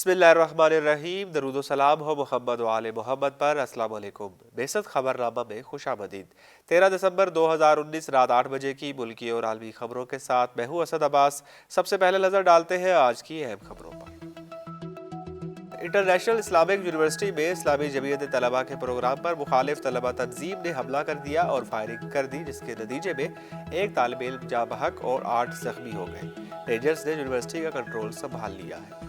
بسم اللہ الرحمن الرحیم۔ درود و سلام ہو محمد و آل محمد پر۔ السلام علیکم۔ بیست خبرنامہ میں خوش آمدید۔ 13 دسمبر 2019 رات 8 بجے کی ملکی اور عالمی خبروں کے ساتھ میں ہوں اسد عباس۔ سب سے پہلے نظر ڈالتے ہیں آج کی اہم خبروں پر۔ انٹرنیشنل اسلامک یونیورسٹی میں اسلامی جمعیت طلبہ کے پروگرام پر مخالف طلبہ تنظیم نے حملہ کر دیا اور فائرنگ کر دی، جس کے نتیجے میں ایک طالب علم جاں بحق اور 8 زخمی ہو گئے۔ رینجرز نے یونیورسٹی کا کنٹرول سنبھال لیا ہے۔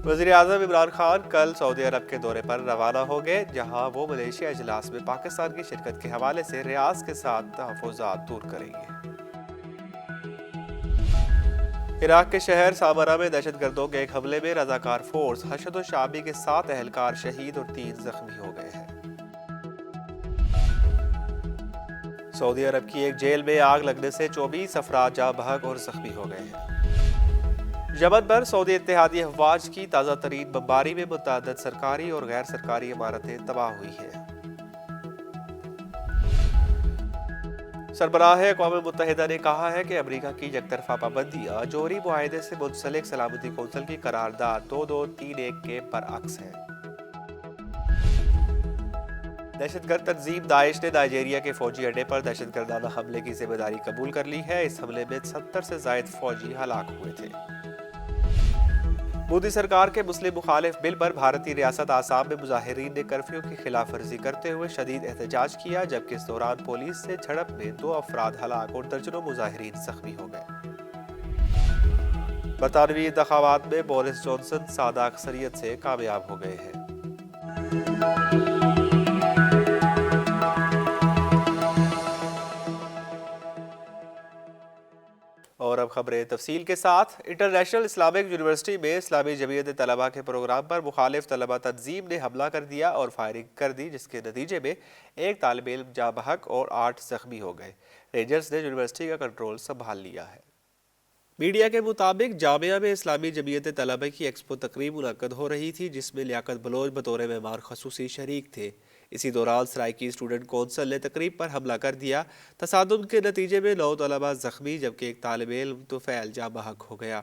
وزیر اعظم عمران خان کل سعودی عرب کے دورے پر روانہ ہو گئے، جہاں وہ ملیشیا اجلاس میں پاکستان کی شرکت کے حوالے سے ریاض کے ساتھ تحفظات دور کریں گے۔ عراق کے شہر سامرا میں دہشت گردوں کے ایک حملے میں رضاکار فورس حشد الشعبی کے 7 اہلکار شہید اور 3 زخمی ہو گئے ہیں۔ سعودی عرب کی ایک جیل میں آگ لگنے سے 24 افراد جاں بحق اور زخمی ہو گئے ہیں۔ یمن پر سعودی اتحادی افواج کی تازہ ترین بمباری میں متعدد سرکاری اور غیر سرکاری عمارتیں تباہ ہوئی ہیں۔ سربراہ اقوام متحدہ نے کہا ہے کہ امریکہ کی یک طرفہ پابندیاں جوہری معاہدے سے منسلک سلامتی کونسل کی قرارداد 2231 کے برعکس ہے۔ دہشت گرد تنظیم داعش نے نائجیریا کے فوجی اڈے پر دہشت گردانہ حملے کی ذمہ داری قبول کر لی ہے۔ اس حملے میں 70 سے زائد فوجی ہلاک ہوئے تھے۔ مودی سرکار کے مسلم مخالف بل پر بھارتی ریاست آسام میں مظاہرین نے کرفیو کی خلاف ورزی کرتے ہوئے شدید احتجاج کیا، جبکہ اس دوران پولیس سے جھڑپ میں 2 افراد ہلاک اور درجنوں مظاہرین زخمی ہو گئے۔ برطانوی انتخابات میں بورس جانسن سادہ اکثریت سے کامیاب ہو گئے ہیں۔ اور اب خبریں تفصیل کے ساتھ۔ انٹرنیشنل اسلامک یونیورسٹی میں اسلامی جمعیت طلبہ کے پروگرام پر مخالف طلبہ تنظیم نے حملہ کر دیا اور فائرنگ کر دی، جس کے نتیجے میں ایک طالب علم جاں بحق اور 8 زخمی ہو گئے۔ رینجرز نے یونیورسٹی کا کنٹرول سنبھال لیا ہے۔ میڈیا کے مطابق جامعہ میں اسلامی جمعیت طلبہ کی ایکسپو تقریب منعقد ہو رہی تھی، جس میں لیاقت بلوچ بطور مہمان خصوصی شریک تھے۔ اسی دوران سرائیکی اسٹوڈنٹ کونسل نے تقریب پر حملہ کر دیا۔ تصادم کے نتیجے میں 9 طلبہ زخمی، جبکہ ایک طالب علم طفیل جاں بحق ہو گیا۔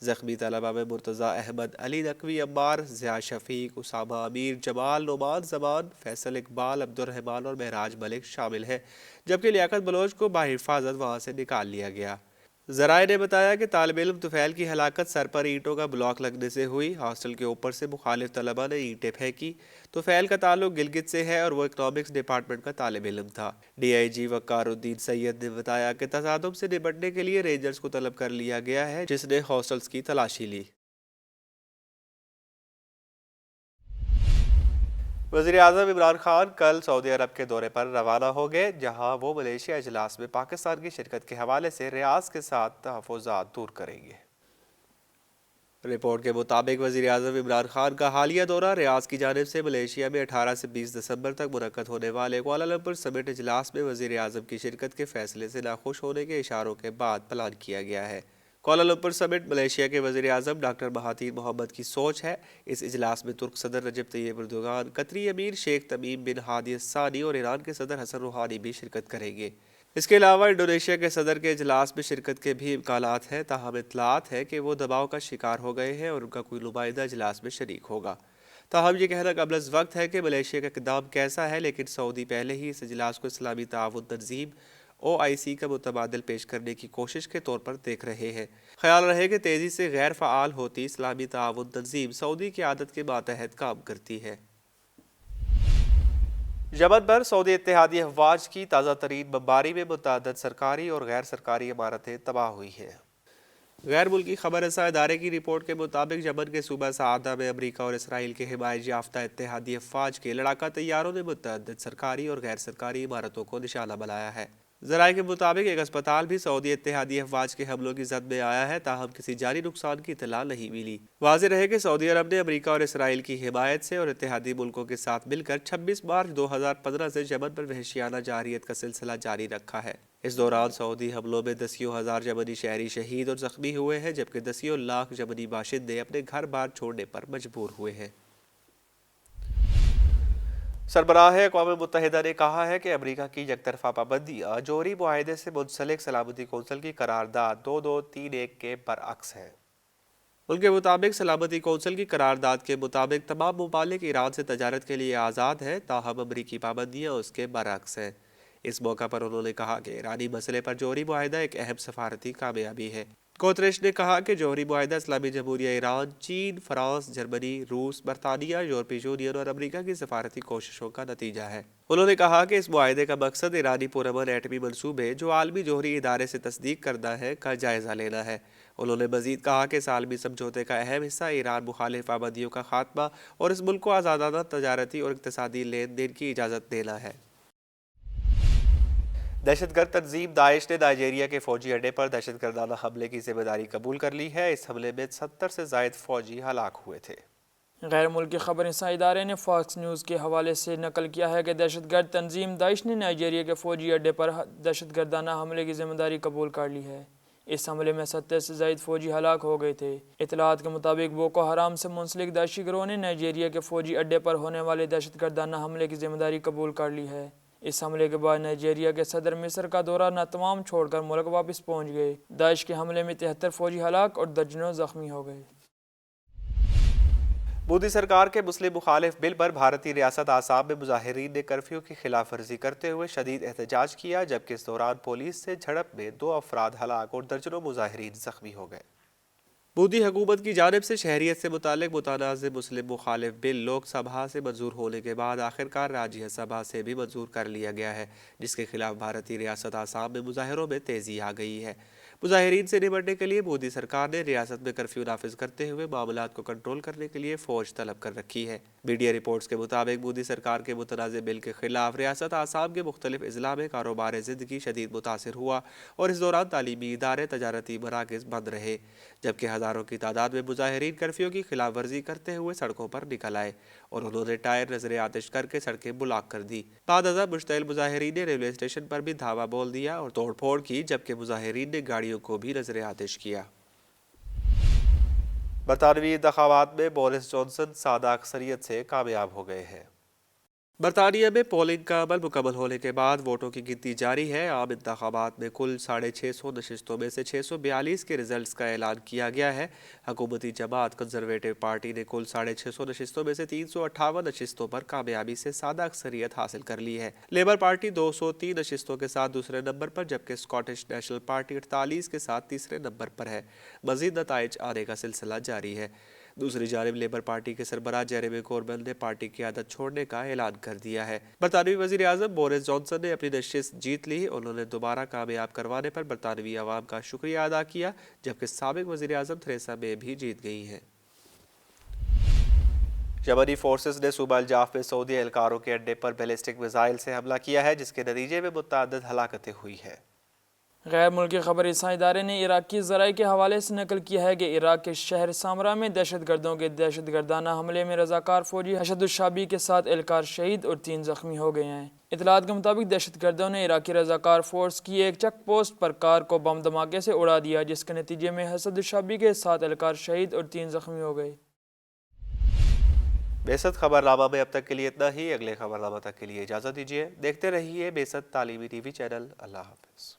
زخمی طلبہ میں مرتضیٰ احمد، علی نقوی عمار، ضیاء شفیق، اسامہ امیر، جمال نعمان زمان، فیصل اقبال، عبدالرحمان اور معراج ملک شامل ہیں، جبکہ لیاقت بلوچ کو بحفاظت وہاں سے نکال لیا گیا۔ ذرائع نے بتایا کہ طالب علم طفیل کی ہلاکت سر پر اینٹوں کا بلاک لگنے سے ہوئی۔ ہاسٹل کے اوپر سے مخالف طلبہ نے اینٹیں پھینکی۔ طفیل کا تعلق گلگت سے ہے اور وہ اکنامکس ڈپارٹمنٹ کا طالب علم تھا۔ ڈی آئی جی وقار الدین سید نے بتایا کہ تصادم سے نمٹنے کے لیے رینجرز کو طلب کر لیا گیا ہے، جس نے ہاسٹلز کی تلاشی لی۔ وزیر اعظم عمران خان کل سعودی عرب کے دورے پر روانہ ہو گئے، جہاں وہ ملیشیا اجلاس میں پاکستان کی شرکت کے حوالے سے ریاض کے ساتھ تحفظات دور کریں گے۔ رپورٹ کے مطابق وزیر اعظم عمران خان کا حالیہ دورہ ریاض کی جانب سے ملیشیا میں 18 سے 20 دسمبر تک منعقد ہونے والے کوالالمپور سمٹ اجلاس میں وزیر اعظم کی شرکت کے فیصلے سے ناخوش ہونے کے اشاروں کے بعد پلان کیا گیا ہے۔ کوالالمپور سمٹ ملیشیا کے وزیر اعظم ڈاکٹر مہاتیر محمد کی سوچ ہے۔ اس اجلاس میں ترک صدر رجب طیب اردوغان، قطری امیر شیخ تمیم بن ہادی الثانی اور ایران کے صدر حسن روحانی بھی شرکت کریں گے۔ اس کے علاوہ انڈونیشیا کے صدر کے اجلاس میں شرکت کے بھی امکانات ہیں، تاہم اطلاعات ہے کہ وہ دباؤ کا شکار ہو گئے ہیں اور ان کا کوئی نمائندہ اجلاس میں شریک ہوگا۔ تاہم یہ کہنا قبل از وقت ہے کہ ملیشیا کا اقدام کیسا ہے، لیکن سعودی پہلے ہی اس اجلاس کو اسلامی تعاون تنظیم OIC کا متبادل پیش کرنے کی کوشش کے طور پر دیکھ رہے ہیں۔ خیال رہے کہ تیزی سے غیر فعال ہوتی اسلامی تعاون تنظیم سعودی کی عادت کے ماتحت کام کرتی ہے۔ یمن پر سعودی اتحادی افواج کی تازہ ترین بمباری میں متعدد سرکاری اور غیر سرکاری عمارتیں تباہ ہوئی ہیں۔ غیر ملکی خبر رساں ادارے کی رپورٹ کے مطابق یمن کے صوبہ سعدہ میں امریکہ اور اسرائیل کے حمایت یافتہ اتحادی افواج کے لڑاکا طیاروں نے متعدد سرکاری اور غیر سرکاری عمارتوں کو نشانہ بنایا ہے۔ ذرائع کے مطابق ایک اسپتال بھی سعودی اتحادی افواج کے حملوں کی زد میں آیا ہے، تاہم کسی جانی نقصان کی اطلاع نہیں ملی۔ واضح رہے کہ سعودی عرب نے امریکہ اور اسرائیل کی حمایت سے اور اتحادی ملکوں کے ساتھ مل کر 26 مارچ 2015 سے یمن پر وحشیانہ جارحیت کا سلسلہ جاری رکھا ہے۔ اس دوران سعودی حملوں میں دسیوں ہزار یمنی شہری شہید اور زخمی ہوئے ہیں، جبکہ دسیوں لاکھ یمنی باشندے اپنے گھر بار چھوڑنے پر مجبور ہوئے ہیں۔ سربراہ اقوام متحدہ نے کہا ہے کہ امریکہ کی یک طرفہ پابندیاں جوہری معاہدے سے منسلک سلامتی کونسل کی قرارداد 2231 کے برعکس ہے۔ ان کے مطابق سلامتی کونسل کی قرارداد کے مطابق تمام ممالک ایران سے تجارت کے لیے آزاد ہیں، تاہم امریکی پابندیاں اس کے برعکس ہیں۔ اس موقع پر انہوں نے کہا کہ ایرانی مسئلے پر جوہری معاہدہ ایک اہم سفارتی کامیابی ہے۔ کوتریش نے کہا کہ جوہری معاہدہ اسلامی جمہوریہ ایران، چین، فرانس، جرمنی، روس، برطانیہ، یورپی یونین اور امریکہ کی سفارتی کوششوں کا نتیجہ ہے۔ انہوں نے کہا کہ اس معاہدے کا مقصد ایرانی پرامن ایٹمی منصوبے، جو عالمی جوہری ادارے سے تصدیق کردہ ہے، کا جائزہ لینا ہے۔ انہوں نے مزید کہا کہ اس عالمی سمجھوتے کا اہم حصہ ایران مخالف پابندیوں کا خاتمہ اور اس ملک کو آزادانہ تجارتی اور اقتصادی لین دین کی اجازت دینا ہے۔ دہشت گرد تنظیم داعش نے نائجیریا کے فوجی اڈے پر دہشت گردانہ حملے کی ذمہ داری قبول کر لی ہے۔ اس حملے میں 70 سے زائد فوجی ہلاک ہوئے تھے۔ غیر ملکی خبر رساں ادارے نے فاکس نیوز کے حوالے سے نقل کیا ہے کہ دہشت گرد تنظیم داعش نے نائجیریا کے فوجی اڈے پر دہشت گردانہ حملے کی ذمہ داری قبول کر لی ہے۔ اس حملے میں 70 سے زائد فوجی ہلاک ہو گئے تھے۔ اطلاعات کے مطابق بوکو حرام سے منسلک داعشی گروہ نے نائجیریا کے فوجی اڈے پر ہونے والے دہشت گردانہ حملے کی ذمہ داری قبول کر لی ہے۔ اس حملے کے بعد نائجیریا کے صدر مصر کا دورہ ناتمام چھوڑ کر ملک واپس پہنچ گئے۔ داعش کے حملے میں 73 فوجی ہلاک اور درجنوں زخمی ہو گئے۔ مودی سرکار کے مسلم مخالف بل پر بھارتی ریاست آسام میں مظاہرین نے کرفیو کی خلاف ورزی کرتے ہوئے شدید احتجاج کیا، جبکہ اس دوران پولیس سے جھڑپ میں 2 افراد ہلاک اور درجنوں مظاہرین زخمی ہو گئے۔ مودی حکومت کی جانب سے شہریت سے متعلق متنازع مسلم مخالف بل لوک سبھا سے منظور ہونے کے بعد آخرکار راجیہ سبھا سے بھی منظور کر لیا گیا ہے، جس کے خلاف بھارتی ریاست آسام میں مظاہروں میں تیزی آ گئی ہے۔ مظاہرین سے نمٹنے کے لیے مودی سرکار نے ریاست میں کرفیو نافذ کرتے ہوئے معاملات کو کنٹرول کرنے کے لیے فوج طلب کر رکھی ہے۔ میڈیا رپورٹس کے مطابق مودی سرکار کے متنازع بل کے خلاف ریاست آسام کے مختلف اضلاع میں کاروبار زندگی شدید متاثر ہوا اور اس دوران تعلیمی ادارے، تجارتی مراکز بند رہے، جبکہ ہزاروں کی تعداد میں مظاہرین کرفیو کی خلاف ورزی کرتے ہوئے سڑکوں پر نکل آئے اور انہوں نے ٹائر نظر آتش کر کے سڑکیں بلاک کر دی۔ بعد ازاں مشتعل مظاہرین نے ریلوے اسٹیشن پر بھی دھاوا بول دیا اور توڑ پھوڑ کی، جبکہ مظاہرین نے گاڑیوں کو بھی نظر آتش کیا۔ برطانوی انتخابات میں بورس جانسن سادہ اکثریت سے کامیاب ہو گئے ہیں۔ برطانیہ میں پولنگ کا عمل مکمل ہونے کے بعد ووٹوں کی گنتی جاری ہے۔ عام انتخابات میں کل 650 نشستوں میں سے 642 کے رزلٹس کا اعلان کیا گیا ہے۔ حکومتی جماعت کنزرویٹو پارٹی نے کل 650 نشستوں میں سے 358 نشستوں پر کامیابی سے سادہ اکثریت حاصل کر لی ہے۔ لیبر پارٹی 203 نشستوں کے ساتھ دوسرے نمبر پر، جبکہ اسکاٹش نیشنل پارٹی 48 کے ساتھ تیسرے نمبر پر ہے۔ مزید نتائج آنے کا سلسلہ جاری ہے۔ دوسری جانب لیبر پارٹی کے سربراہ جیریمی کوربن نے پارٹی کی عادت چھوڑنے کا اعلان کر دیا ہے۔ برطانوی وزیر اعظم بورس جانسن نے اپنی نشست جیت لی۔ انہوں نے دوبارہ کامیاب کروانے پر برطانوی عوام کا شکریہ ادا کیا، جبکہ سابق وزیر اعظم تھریسا مے بھی جیت گئی ہیں۔ یمنی فورسز نے صوبہ الجاف میں سعودی اہلکاروں کے اڈے پر بیلسٹک میزائل سے حملہ کیا ہے، جس کے نتیجے میں متعدد ہلاکتیں ہوئی ہیں۔ غیر ملکی خبر رساں ادارے نے عراقی ذرائع کے حوالے سے نقل کیا ہے کہ عراق کے شہر سامرا میں دہشت گردوں کے دہشت گردانہ حملے میں رضاکار فوجی حشد الشعبی کے ساتھ اہلکار شہید اور 3 زخمی ہو گئے ہیں۔ اطلاعات کے مطابق دہشت گردوں نے عراقی رضاکار فورس کی ایک چیک پوسٹ پر کار کو بم دھماکے سے اڑا دیا، جس کے نتیجے میں حشد الشعبی کے ساتھ اہلکار شہید اور 3 زخمی ہو گئے۔ بیست خبرنامہ میں اب تک کے لیے اتنا ہی۔ اگلے خبرنامہ تک کے لیے اجازت دیجیے۔ دیکھتے رہیے بیست تعلیمی ٹی وی چینل۔ اللہ حافظ۔